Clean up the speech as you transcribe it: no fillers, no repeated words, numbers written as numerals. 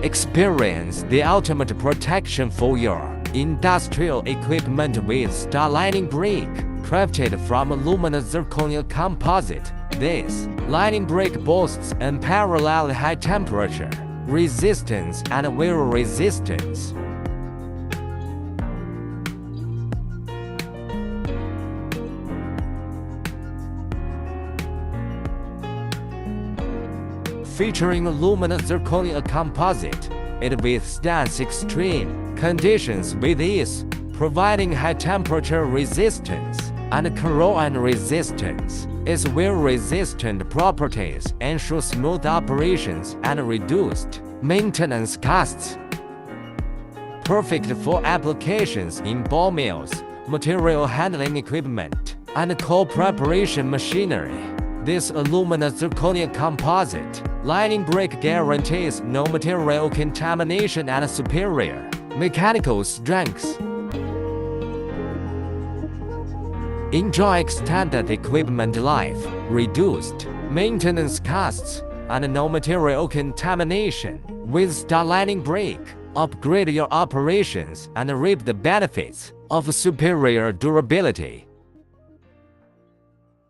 Experience the ultimate protection for your industrial equipment with star lining brick, crafted from Alumina Zirconia Composite. This lining brick boasts unparalleled high temperature resistance and wear resistance. Featuring Alumina Zirconia Composite, it withstands extreme conditions with ease, providing high temperature resistance and corrosion resistance. Its wear-resistant properties ensure smooth operations and reduced maintenance costs. Perfect for applications in ball mills, material handling equipment, and coal preparation machinery. This Alumina Zirconia Composite lining brick guarantees no material contamination and superior mechanical strength. Enjoy extended equipment life, reduced maintenance costs, and no material contamination. With star lining brick, upgrade your operations and reap the benefits of superior durability.